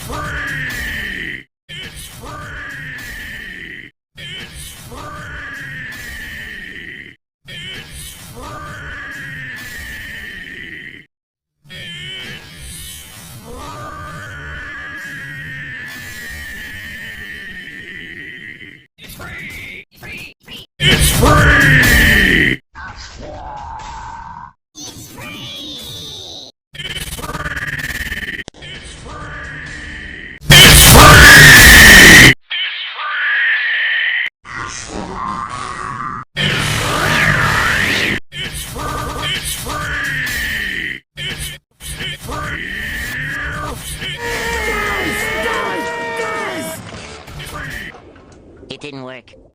free! It's free! It's free! It's free! It's free! Free! Free! It's free! It's free! It's free! It's free! It's free! It didn't work.